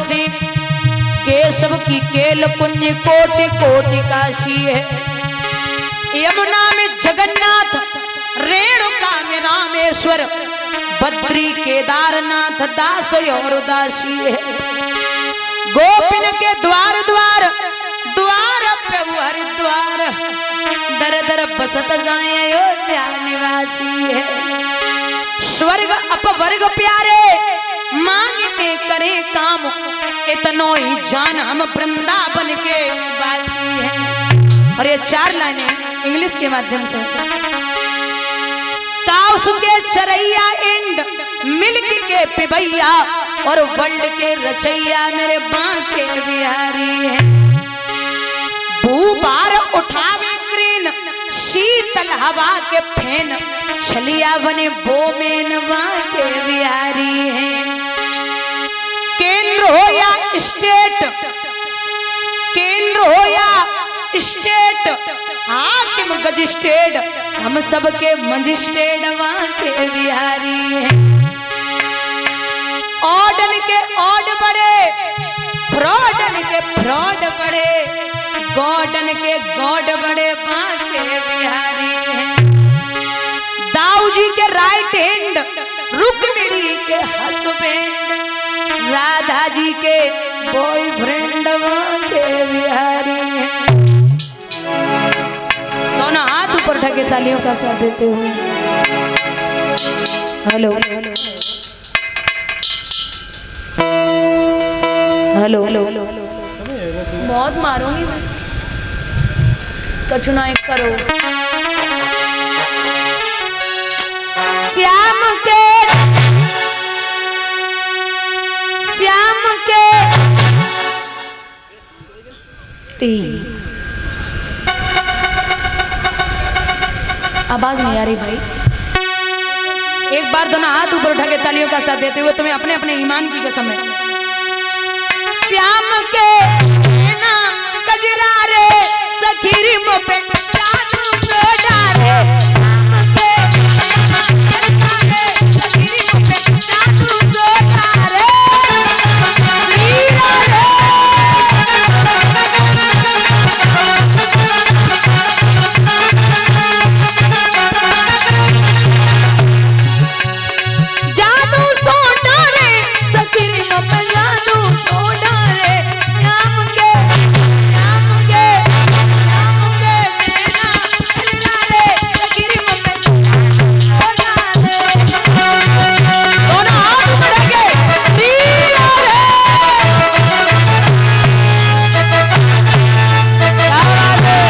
बसी, केशव की केल कुंज कोटि कोटि काशी है। यमुना में जगन्नाथ, रेणुका में रामेश्वर, बद्री केदारनाथ दास और दासी है। गोपिन के द्वार द्वार द्वार पे हरिद्वार, दर दर बसत जाए अयोध्या निवासी है। स्वर्ग अपवर्ग प्यारे, मांग के करे काम, इतनो ही जान हम वृंदावन के वासी हैं। और ये 4 लाइनें इंग्लिश के माध्यम से। ताउस के चरैया इंड, मिल्क के पिबैया और वर्ल्ड के रचैया मेरे बांके बिहारी हैं। भूभार उठावे क्रेन, शीतल हवा के फैन, छलिया बने बोमेन बांके बिहारी हैं। केंद्र हो या स्टेट, केंद्र हो या स्टेट, हाकिम मजिस्ट्रेट, हम सबके मजिस्ट्रेट बांके बिहारी हैं। ऑर्डन के ऑर्ड बड़े, फ्रॉडन के फ्रॉड बड़े, गॉडन के गॉड बड़े बांके बिहारी हैं। दाऊ जी के राइट हैंड, रुक्मिणी के हस्बैंड, राधा जी के बॉयफ्रेंड बांके बिहारी हैं। दोनों हाथ ऊपर उठा के तालियों का साथ देते हुए हेलो हेलो हेलो, बहुत मारूंगी मैं, कछु ना एक करो। श्याम के आवाज नहीं आ रही भाई। एक बार दोनों हाथ ऊपर उठा के तालियों का साथ देते हुए तुम्हें अपने अपने ईमान की कसम है। श्याम के ना कजरा रे, सखीरी पे जादू सोडा रे, श्याम के कजरा रे, सखीरी पे जादू सोडा रे, वीरा रे। जादू सोडा रे, सखीरी पे जादू सोडा रे, श्याम के देना कजरा रे, सखीरी पे सोडा रे। दोनों हाथ बढ़ा के वीरा रे। क्या बात है।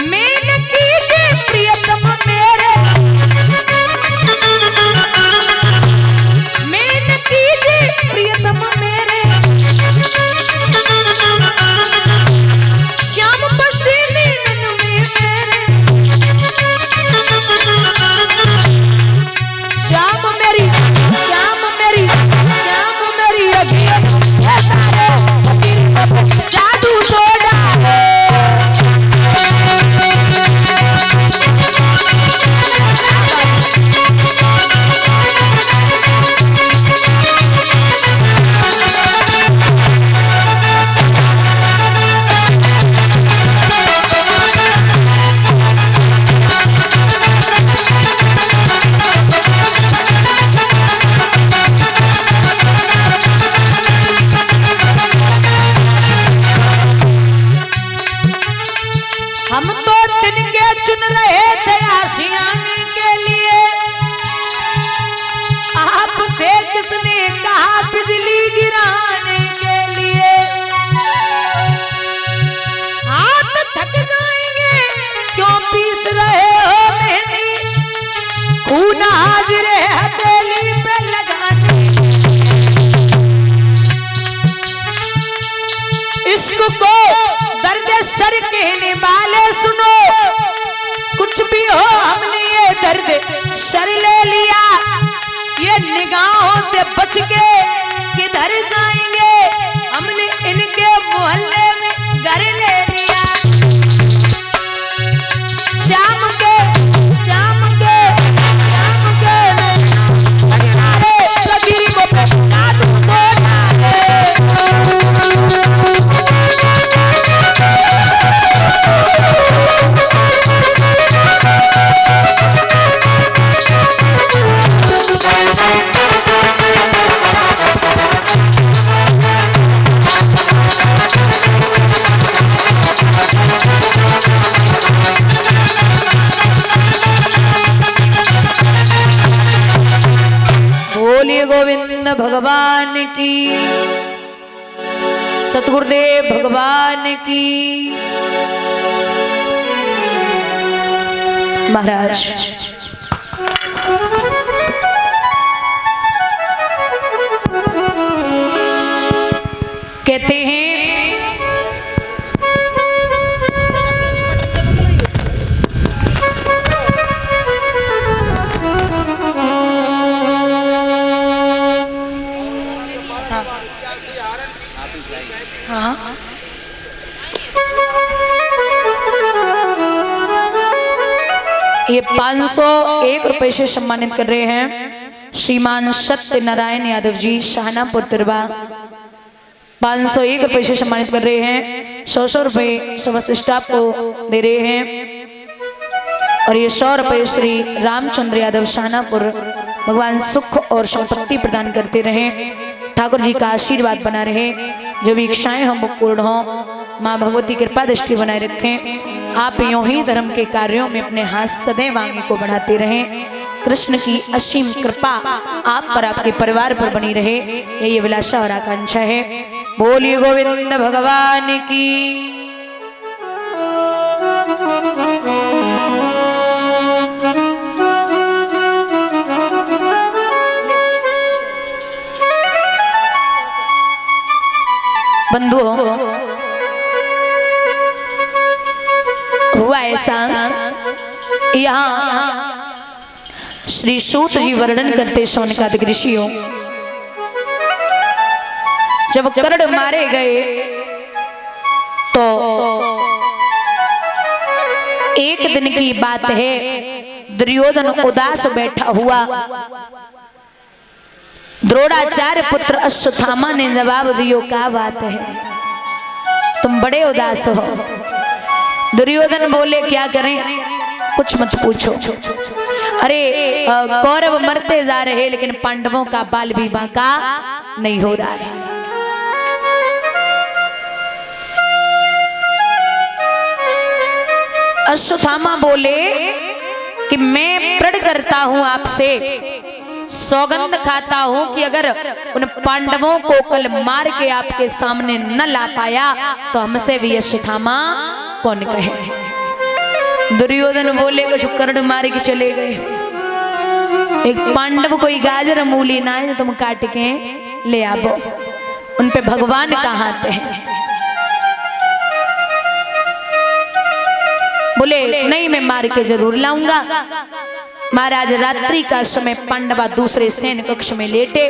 मेन कीजिए प्रियतम मेरे, मेन कीजिए प्रियतम मेरे, श्याम पसीने नैन में मेरे, श्याम मेरी श्याम मेरी श्याम मेरी अखियों है तारे, सखीरी पे जादू सोडा रे। हम तो तिनके चुन रहे थे आशियाने के लिए, आपसे किसने कहा बिजली गिराने के लिए। हाथ थक जाएंगे क्यों पीस रहे हो मेहंदी, खून हाजिर है हथेली पे लगाने। इश्क को दर्द सर कहने वाले सुनो, कुछ भी हो हमने ये दर्द सर ले लिया। बच के किधर जाएंगे, हमने इनके मोहल्ले में घर ले लिया। शाम के सभी को प्रसाद गोविंद भगवान की, सतगुरुदेव भगवान की। महाराज कहते हैं हाँ ये 501 रुपए से सम्मानित कर रहे हैं श्रीमान सत्यनारायण यादव जी, शाहनापुर तिरवा। 501 रुपए से सम्मानित कर रहे हैं। 100 रुपए समस्त स्टाफ को दे रहे हैं और ये 100 रुपए श्री रामचंद्र यादव शाहनापुर। भगवान सुख और संपत्ति प्रदान करते रहे, ठाकुर जी का आशीर्वाद बना रहे, जो भी इच्छाएं हम पूर्ण हो, माँ भगवती कृपा दृष्टि बनाए रखें। आप यूं ही धर्म के कार्यों में अपने हाथ सदैव आगे को बढ़ाते रहें। कृष्ण की असीम कृपा आप पर, आपके परिवार पर बनी रहे, यही अभिलाषा और आकांक्षा है। बोलिए गोविंद भगवान की। बंधुओं, हुआ ऐसा, यहाँ श्री सूत जी वर्णन करते शौनकादिक ऋषियों, जब कर्ण मारे गए तो एक दिन की बात है, दुर्योधन उदास बैठा हुआ। द्रोणाचार्य पुत्र अश्वत्थामा ने जवाब दियो, क्या बात है, तुम बड़े उदास हो। दुर्योधन बोले, क्या करें, कुछ मत पूछो। अरे कौरव मरते जा रहे, लेकिन पांडवों का बाल भी बांका नहीं हो रहा है। अश्वत्थामा बोले कि मैं प्रण करता हूं आपसे, सौगंध खाता हूं कि अगर उन पांडवों को कल मार के आपके सामने न ला पाया तो हमसे भी अश्वत्थामा कौन कहे। दुर्योधन बोले, कुछ कर्ण मार के चले गए, एक पांडव कोई गाजर मूली ना है, तुम काट के ले आओ, उन पे भगवान का हाथ है। बोले नहीं, मैं मार के जरूर लाऊंगा। महाराज रात्रि का समय पांडवा दूसरे सैन कक्ष में लेटे,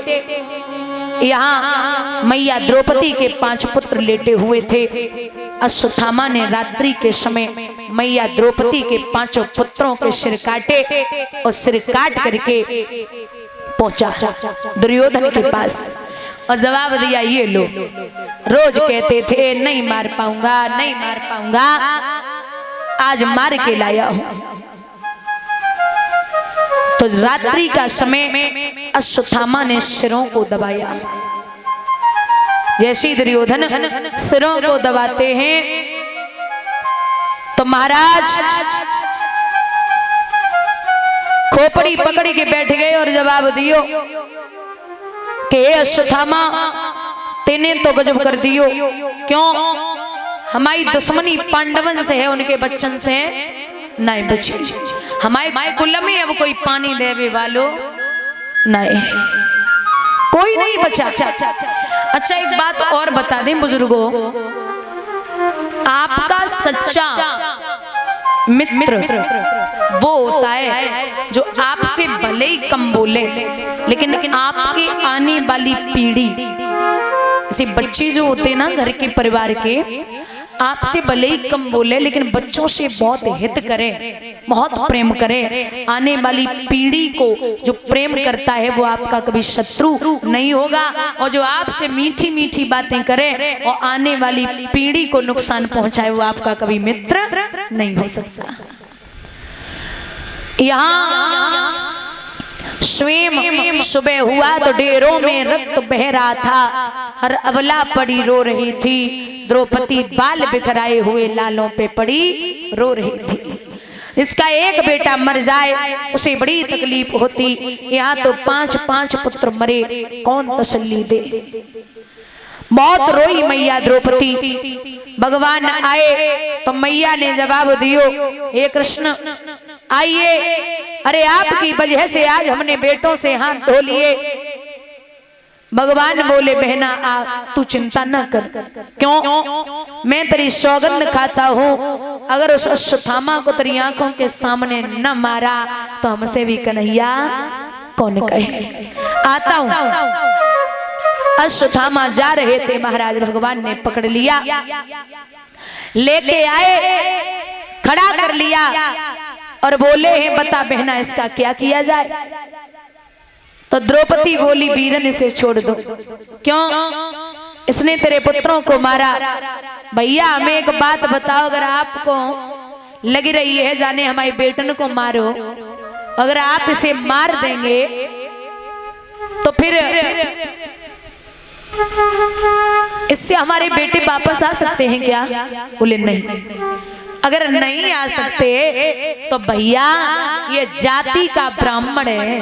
यहाँ मैया द्रौपदी के 5 पुत्र लेटे हुए थे। अश्वत्थामा ने रात्रि के समय मैया द्रौपदी के 5 पुत्रों के सिर काटे और सिर काट करके पहुंचा दुर्योधन के पास और जवाब दिया, ये लो। रोज कहते थे नहीं मार पाऊंगा, नहीं मार पाऊंगा, आज मार के लाया हूं। तो रात्रि का समय अश्वत्थामा ने सिरों को दबाया। जैसे दुर्योधन सिरों को दबाते हैं तो महाराज खोपड़ी पकड़ के बैठ गए और जवाब दियो कि अश्वत्थामा तेने तो गजब कर दियो। क्यों? हमारी दुश्मनी पांडवन से है, उनके बच्चन से नहीं बची। हमारे कुल में अब कोई पानी देवे वालो नहीं, कोई नहीं बचा। अच्छा एक बात और बता दें बुजुर्गों, आपका सच्चा मित्र वो होता है जो आपसे भले ही कम बोले, लेकिन आपके आने वाली पीढ़ी, ऐसे बच्चे जो होते हैं ना घर के परिवार के, आपसे भले ही कम बोले लेकिन बच्चों से बहुत हित करे, बहुत प्रेम करे। आने वाली पीढ़ी को जो प्रेम करता है वो आपका कभी शत्रु नहीं होगा, और जो आपसे मीठी मीठी बातें करे और आने वाली पीढ़ी को नुकसान पहुंचाए वो आपका कभी मित्र नहीं हो सकता। यहाँ स्वयं सुबह हुआ तो डेरों में रक्त बह रहा था, हर अबला पड़ी रो रही थी, द्रौपदी बाल बिखराए हुए लालों पे पड़ी रो रही थी। इसका एक बेटा मर जाए उसे बड़ी तकलीफ होती, यहाँ तो 5-5 पुत्र मरे, कौन तसल्ली दे। बहुत रोई मैया द्रौपदी। भगवान आए तो मैया ने जवाब दियो, हे कृष्ण आइए, अरे आपकी वजह से आज हमने बेटों से हाथ धो लिए। भगवान बोले बहना तू चिंता न कर, क्यों? मैं तेरी सौगंध खाता हूँ, अगर उस अश्वत्थामा को तेरी आंखों के सामने न मारा तो हमसे भी कन्हैया कौन कहे। आता हूँ। अश्वत्थामा जा रहे थे, महाराज भगवान ने पकड़ लिया, लेके आए, खड़ा कर लिया और बोले हैं बता बहना इसका क्या किया जाए। तो द्रौपदी बोली वीरन इसे छोड़ दो, क्यों? इसने तेरे पुत्रों को मारा। भैया हमें एक बात बताओ, अगर आपको लग रही है जाने हमारे बेटन को मारो, अगर आप इसे मार देंगे तो फिर इससे हमारे बेटे वापस आ सकते हैं क्या? बोले नहीं। अगर नहीं आ सकते तो भैया ये जाति का ब्राह्मण है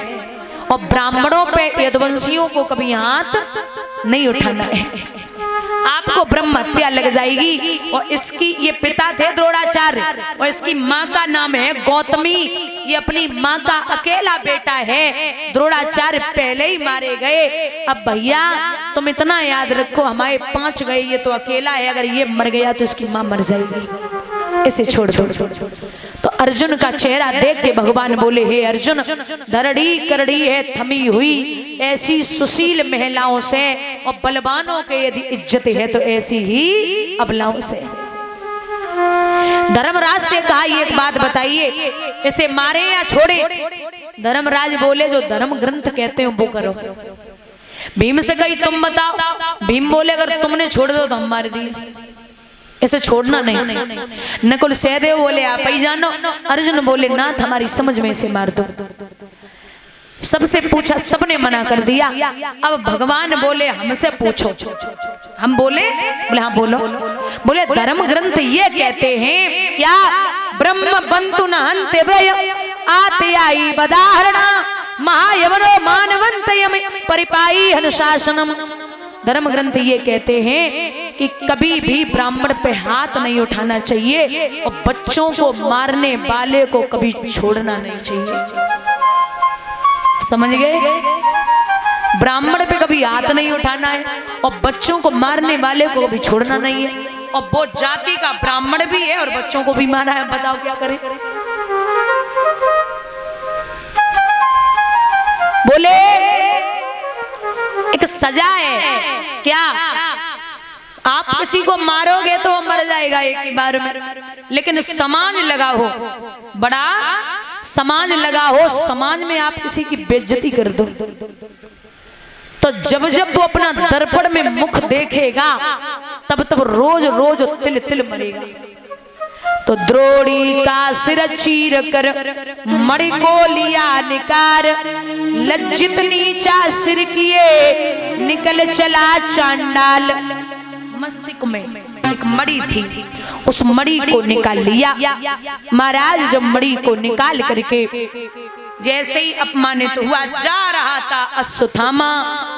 और ब्राह्मणों पे यदुवंशियों को कभी हाथ नहीं उठाना है, आपको ब्रह्म हत्या लग जाएगी। और इसकी ये पिता थे द्रोणाचार्य और इसकी माँ का नाम है गौतमी, ये अपनी माँ का अकेला बेटा है। द्रोणाचार्य पहले ही मारे गए। अब भैया तुम इतना याद रखो, हमारे 5 गए, ये तो अकेला है, अगर ये मर गया तो इसकी माँ मर जाएगी, इसे छोड़ दो। तो अर्जुन का चेहरा देख के भगवान बोले हे अर्जुन, धरड़ी करड़ी है थमी हुई ऐसी सुशील महिलाओं से, और बलवानों के यदि इज्जत है तो ऐसी ही अबलाओं से। धर्मराज से कहा एक बात बताइए, इसे मारे या छोड़े? धर्मराज बोले जो धर्म ग्रंथ कहते हैं वो करो। भीम से कही तुम बताओ। भीम बोले अगर तुमने छोड़ दो तो हम मार दिए, इसे छोड़ना नहीं। नकुल सहदेव बोले आप ही जानो। अर्जुन बोले नाथ हमारी समझ में इसे मार दो। सबसे पूछा, सबने मना कर दिया। अब भगवान बोले हमसे पूछो। हम बोले हाँ बोलो। बोले धर्म ग्रंथ ये कहते हैं क्या, ब्रह्म बंतु न हन्ते भय आते आई बदाहरणा महायवनो मानवंत यम परिपाई अनुशासनम। धर्म ग्रंथ ये कहते हैं कि कभी भी ब्राह्मण पे हाथ नहीं उठाना चाहिए और बच्चों को मारने वाले को कभी छोड़ना नहीं चाहिए। समझ गए? ब्राह्मण पे कभी हाथ नहीं उठाना है और बच्चों को मारने वाले को भी छोड़ना नहीं है। और वो जाति का ब्राह्मण भी है और बच्चों को भी मारा है, बताओ क्या करें? बोले एक सजा है क्या, आप किसी को मारोगे तो वो मर जाएगा एक ही बार में, लेकिन समाज लगा हो, बड़ा समाज लगा हो, समाज में आप किसी की बेइज्जती कर दो तो जब जब वो अपना दर्पण में मुख देखेगा तब तब रोज रोज तिल तिल मरेगा। तो द्रोणी का सिर चीर कर मणि को लिया निकार, लज्जित नीचा सिर किए निकल चला चांडाल। मस्तिष्क में एक मणि थी, उस मणि को निकाल लिया। महाराज जब मणि को निकाल करके जैसे ही अपमानित हुआ जा रहा था, अश्वत्थामा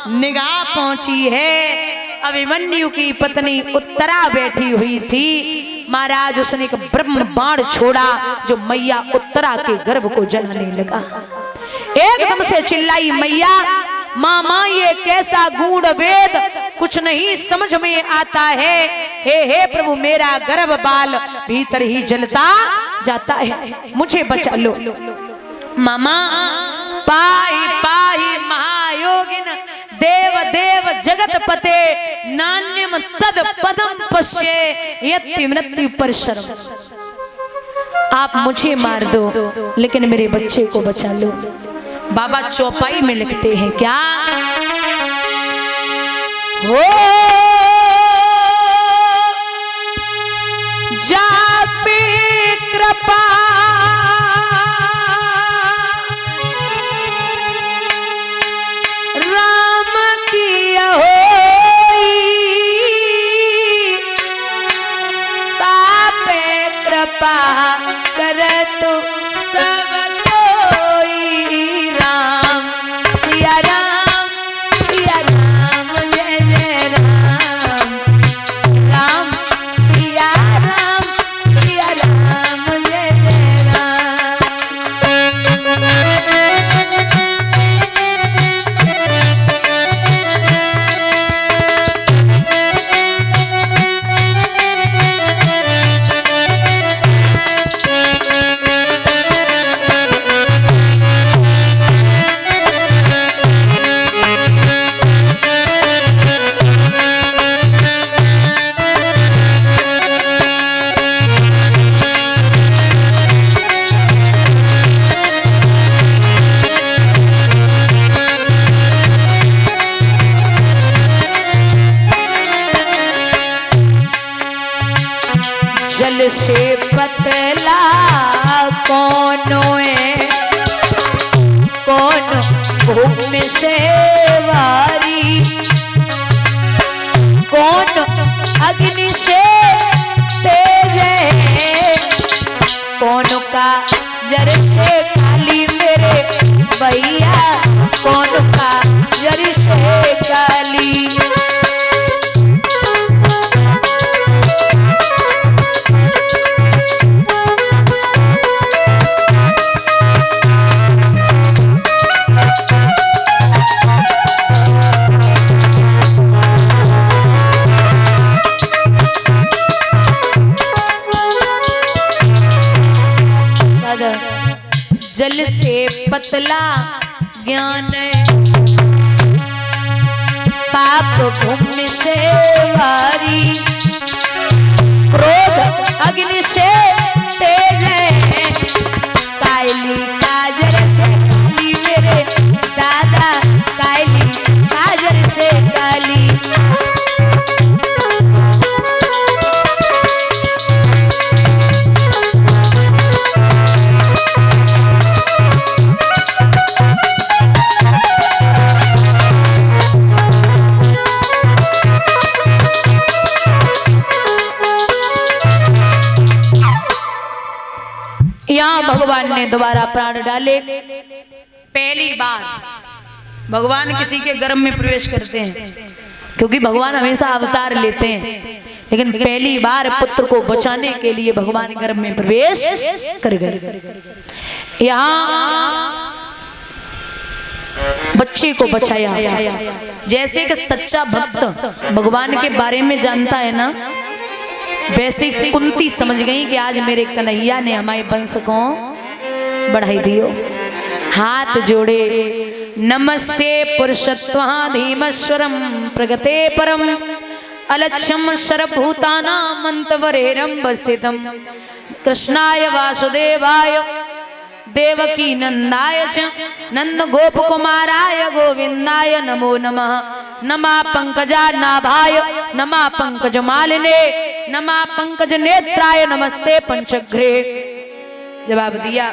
निगाह पहुंची है, अभिमन्यु की पत्नी उत्तरा बैठी हुई थी। महाराज उसने एक ब्रह्म बाण छोड़ा जो मैया उत्तरा के गर्भ को जलाने लगा। एकदम से चिल्लाई मैया, मामा ये कैसा गूढ़ वेद, कुछ नहीं समझ में आता है। हे प्रभु मेरा गर्भ बाल भीतर ही जलता जाता है, मुझे बचा लो। मामा पाहि पाहि महायोगिन देव देव जगत पते नान्यम तद पदम पश्ये यति मृत्यु परशरम। आप मुझे मार दो लेकिन मेरे बच्चे को बचा लो। बाबा चौपाई में लिखते हैं क्या, हो जापी कृपा राम की होई तापे कृपा कर तो सब कोई। राम सिया राम जय जय राम, राम सिया राम जय जय राम। जल से पतला कौन है, कौन भूमि से वारी, कौन अग्नि से तेज है, कौन का जर से काली मेरे भैया, कौन का जर से काली। जल से पतला ज्ञान, पाप भूमि से वारी, क्रोध अग्नि से तेज है, काली काजर से काली मेरे दादा, काली काजर से काली। यहाँ भगवान ने दोबारा प्राण डाले। पहली बार भगवान किसी के गर्भ में प्रवेश करते हैं, क्योंकि भगवान हमेशा अवतार लेते हैं, लेकिन पहली बार पुत्र को बचाने के लिए भगवान गर्भ में प्रवेश कर गए। यहाँ बच्चे को बचाया। जैसे कि सच्चा भक्त भगवान के बारे में जानता है ना, वैसे कुंती समझ गई कि आज मेरे कन्हैया ने हमारे वंश को बढ़ाई दियो। हाथ जोड़े, नमस्ते पुरुषत्वाधीमश्वरम प्रगते परम अलक्ष्यम सर्वभूतानां मंतवरेरम स्थितम कृष्णाय वासुदेवाय देवकी नंदाय च नंद गोप कुमाराय गोविंदाय नमो नमः। नमा पंकजा नाभाय नमा पंकज मालिने नमा पंकज नेत्राय नमस्ते पंचग्रे। जवाब दिया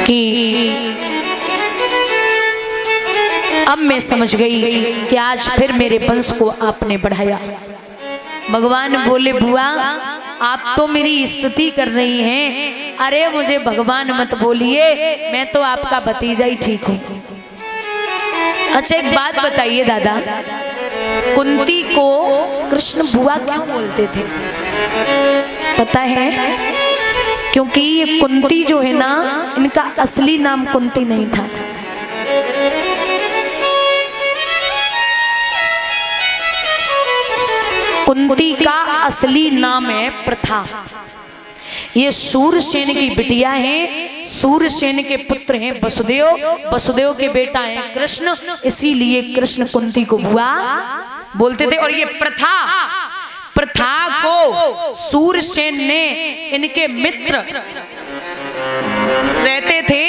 कि अब मैं समझ गई कि आज फिर मेरे वंश को आपने बढ़ाया। भगवान बोले, बुआ आप तो मेरी स्तुति कर रही हैं, अरे मुझे भगवान मत बोलिए, मैं तो आपका भतीजा ही ठीक हूँ। अच्छा एक बात बताइए दादा, कुंती को कृष्ण बुआ क्यों बोलते थे? पता है? क्योंकि ये कुंती जो है ना, इनका असली नाम कुंती नहीं था। कुंती का असली नाम है प्रथा। ये सूरसेन की बिटिया हैं, सूरसेन के पुत्र हैं वसुदेव, वसुदेव के बेटा हैं कृष्ण, इसीलिए कृष्ण कुंती को बुआ बोलते थे। और ये प्रथा को सूरसेन ने, इनके मित्र रहते थे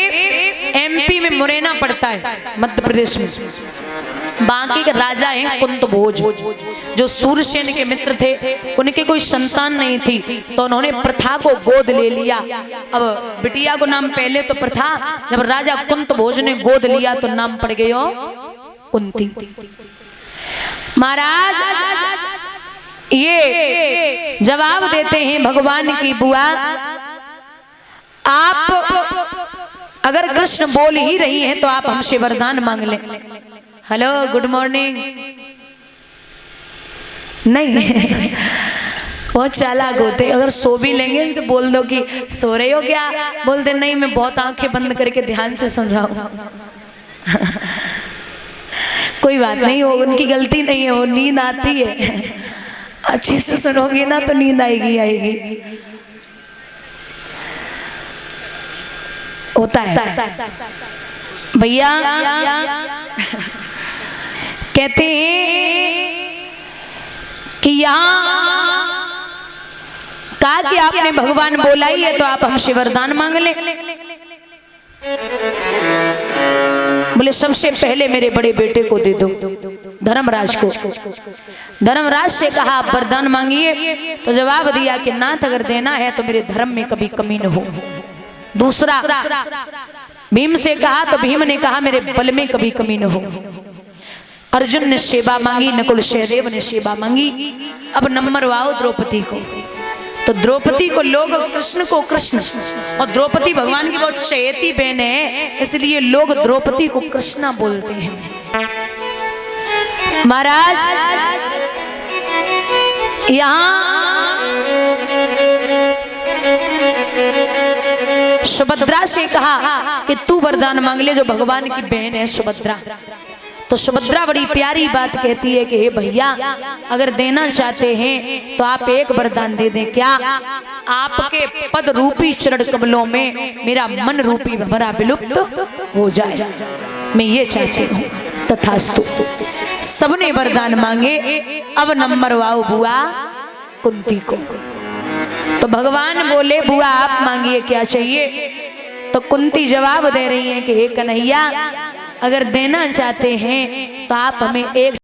एमपी में, मुरैना पड़ता है मध्य प्रदेश में, बाकी के राजा हैं कुंतभोज, जो सूरसेन के मित्र थे। उनके कोई संतान नहीं थी तो उन्होंने प्रथा को गोद ले लिया। अब बिटिया को नाम पहले तो प्रथा, जब राजा कुंतभोज ने गोद लिया तो नाम पड़ गया कुंती। महाराज ये जवाब देते हैं भगवान की बुआ, आप अगर कृष्ण बोल ही रही हैं तो आप हमसे वरदान मांग लें। हेलो गुड मॉर्निंग, नहीं वो चालाक होते, अगर सो भी लेंगे इनसे बोल दो कि सो रहे हो क्या, बोलते नहीं मैं बहुत आंखें बंद करके ध्यान से सुन रहा हूं। कोई बात नहीं, वो उनकी गलती नहीं है, वो नींद आती है, अच्छे से सुनोगी ना तो नींद आएगी। होता है भैया। कहते हैं कि यहाँ कहा कि आपने भगवान बोला ही है तो आप हमसे वरदान मांग लें। बोले सबसे पहले मेरे बड़े बेटे को दे दो, धर्मराज को। धर्मराज से कहा आप वरदान मांगिए, तो जवाब दिया कि नाथ अगर देना है तो मेरे धर्म में कभी कमी न हो। दूसरा भीम से कहा तो भीम ने कहा मेरे बल में कभी कमी न हो। अर्जुन ने सेवा मांगी, नकुल सहदेव ने सेवा मांगी। अब नंबर वाओ द्रौपदी को, तो द्रौपदी को लोग कृष्ण को कृष्ण, और द्रौपदी भगवान की बहुत चहेती बहन है, इसलिए लोग द्रौपदी को कृष्णा बोलते हैं। महाराज यहाँ सुभद्रा से कहा कि तू वरदान मांग ले, जो भगवान की बहन है सुभद्रा। तो सुभद्रा बड़ी प्यारी बात कहती है कि हे भैया अगर देना चाहते हैं तो आप एक वरदान दे दें। क्या? आपके पद रूपी चरण कमलों में मेरा मन रूपी भंवरा विलुप्त हो जाए, मैं ये चाहती हूँ। तथास्तु। सबने वरदान मांगे। अब नंबर वाओ बुआ कुंती को। तो भगवान बोले बुआ आप मांगिए क्या चाहिए। तो कुंती जवाब दे रही है कि हे कन्हैया अगर देना चाहते हैं तो आप हमें एक